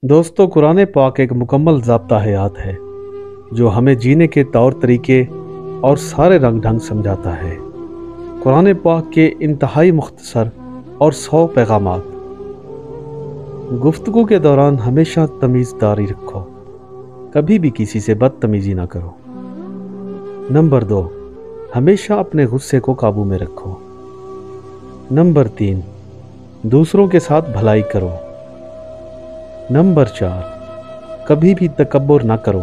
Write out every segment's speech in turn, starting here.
دوستو، قرآن پاک ایک مکمل ضابطہ حیات ہے جو ہمیں جینے کے طور طریقے اور سارے رنگ ڈھنگ سمجھاتا ہے۔ قرآن پاک کے انتہائی مختصر اور 100 پیغامات۔ گفتگو کے دوران ہمیشہ تمیز داری رکھو، کبھی بھی کسی سے بدتمیزی نہ کرو۔ نمبر 2، ہمیشہ اپنے غصے کو قابو میں رکھو۔ نمبر 3، دوسروں کے ساتھ بھلائی کرو۔ نمبر 4، کبھی بھی تکبر نہ کرو،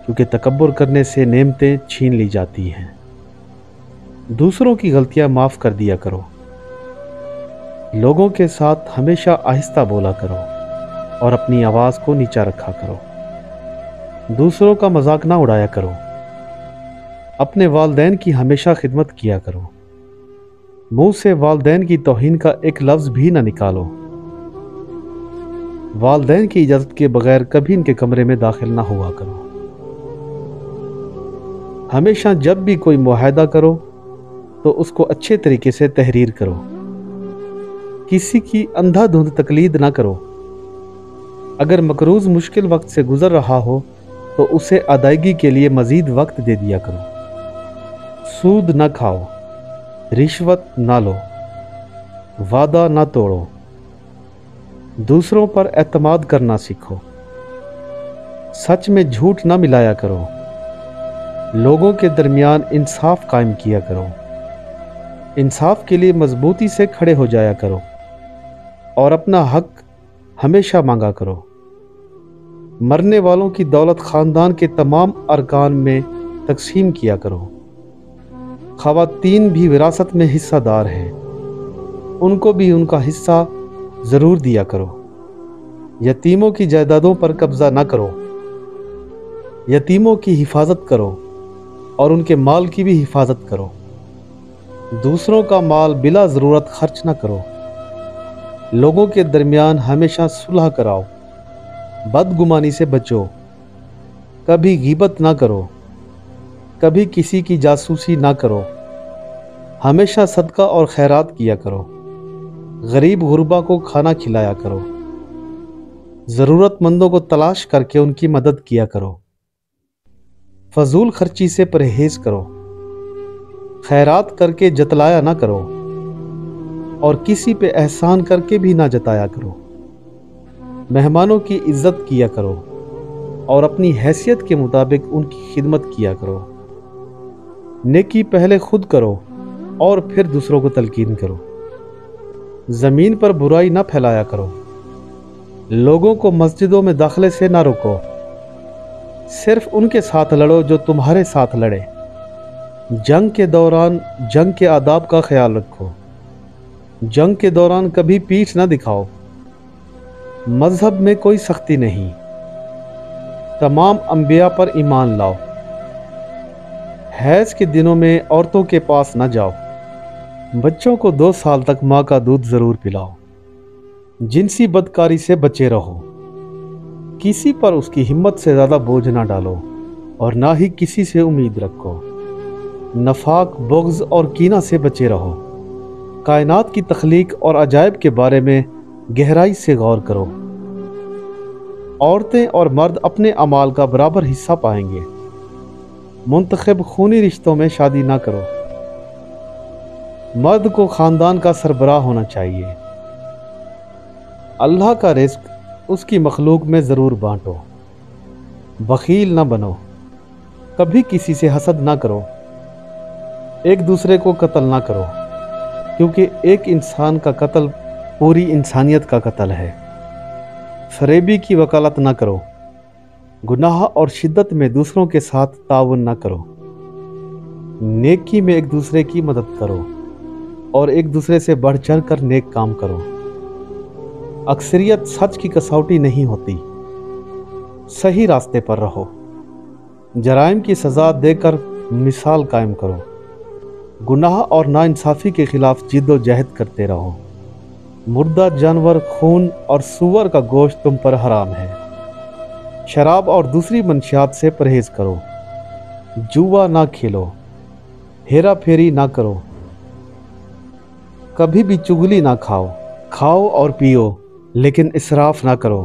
کیونکہ تکبر کرنے سے نعمتیں چھین لی جاتی ہیں۔ دوسروں کی غلطیاں معاف کر دیا کرو۔ لوگوں کے ساتھ ہمیشہ آہستہ بولا کرو اور اپنی آواز کو نیچا رکھا کرو۔ دوسروں کا مذاق نہ اڑایا کرو۔ اپنے والدین کی ہمیشہ خدمت کیا کرو۔ منہ سے والدین کی توہین کا ایک لفظ بھی نہ نکالو۔ والدین کی اجازت کے بغیر کبھی ان کے کمرے میں داخل نہ ہوا کرو۔ ہمیشہ جب بھی کوئی معاہدہ کرو تو اس کو اچھے طریقے سے تحریر کرو۔ کسی کی اندھا دھند تقلید نہ کرو۔ اگر مقروض مشکل وقت سے گزر رہا ہو تو اسے ادائیگی کے لیے مزید وقت دے دیا کرو۔ سود نہ کھاؤ، رشوت نہ لو، وعدہ نہ توڑو۔ دوسروں پر اعتماد کرنا سیکھو۔ سچ میں جھوٹ نہ ملایا کرو۔ لوگوں کے درمیان انصاف قائم کیا کرو۔ انصاف کے لیے مضبوطی سے کھڑے ہو جایا کرو اور اپنا حق ہمیشہ مانگا کرو۔ مرنے والوں کی دولت خاندان کے تمام ارکان میں تقسیم کیا کرو۔ خواتین بھی وراثت میں حصہ دار ہیں، ان کو بھی ان کا حصہ ضرور دیا کرو۔ یتیموں کی جائیدادوں پر قبضہ نہ کرو۔ یتیموں کی حفاظت کرو اور ان کے مال کی بھی حفاظت کرو۔ دوسروں کا مال بلا ضرورت خرچ نہ کرو۔ لوگوں کے درمیان ہمیشہ صلح کراؤ۔ بدگمانی سے بچو۔ کبھی غیبت نہ کرو۔ کبھی کسی کی جاسوسی نہ کرو۔ ہمیشہ صدقہ اور خیرات کیا کرو۔ غریب غربا کو کھانا کھلایا کرو۔ ضرورت مندوں کو تلاش کر کے ان کی مدد کیا کرو۔ فضول خرچی سے پرہیز کرو۔ خیرات کر کے جتلایا نہ کرو اور کسی پہ احسان کر کے بھی نہ جتایا کرو۔ مہمانوں کی عزت کیا کرو اور اپنی حیثیت کے مطابق ان کی خدمت کیا کرو۔ نیکی پہلے خود کرو اور پھر دوسروں کو تلقین کرو۔ زمین پر برائی نہ پھیلایا کرو۔ لوگوں کو مسجدوں میں داخلے سے نہ روکو۔ صرف ان کے ساتھ لڑو جو تمہارے ساتھ لڑے۔ جنگ کے دوران جنگ کے آداب کا خیال رکھو۔ جنگ کے دوران کبھی پیٹھ نہ دکھاؤ۔ مذہب میں کوئی سختی نہیں۔ تمام انبیاء پر ایمان لاؤ۔ حیض کے دنوں میں عورتوں کے پاس نہ جاؤ۔ بچوں کو 2 سال تک ماں کا دودھ ضرور پلاؤ۔ جنسی بدکاری سے بچے رہو۔ کسی پر اس کی ہمت سے زیادہ بوجھ نہ ڈالو اور نہ ہی کسی سے امید رکھو۔ نفاق، بغض اور کینہ سے بچے رہو۔ کائنات کی تخلیق اور عجائب کے بارے میں گہرائی سے غور کرو۔ عورتیں اور مرد اپنے اعمال کا برابر حصہ پائیں گے۔ منتخب خونی رشتوں میں شادی نہ کرو۔ مرد کو خاندان کا سربراہ ہونا چاہیے۔ اللہ کا رزق اس کی مخلوق میں ضرور بانٹو۔ بخیل نہ بنو۔ کبھی کسی سے حسد نہ کرو۔ ایک دوسرے کو قتل نہ کرو، کیونکہ ایک انسان کا قتل پوری انسانیت کا قتل ہے۔ فریبی کی وکالت نہ کرو۔ گناہ اور شدت میں دوسروں کے ساتھ تعاون نہ کرو۔ نیکی میں ایک دوسرے کی مدد کرو اور ایک دوسرے سے بڑھ چڑھ کر نیک کام کرو۔ اکثریت سچ کی کسوٹی نہیں ہوتی۔ صحیح راستے پر رہو۔ جرائم کی سزا دے کر مثال قائم کرو۔ گناہ اور ناانصافی کے خلاف جد و جہد کرتے رہو۔ مردہ جانور، خون اور سور کا گوشت تم پر حرام ہے۔ شراب اور دوسری منشیات سے پرہیز کرو۔ جوا نہ کھیلو۔ ہیرا پھیری نہ کرو۔ کبھی بھی چغلی نہ کھاؤ۔ کھاؤ اور پیو لیکن اسراف نہ کرو۔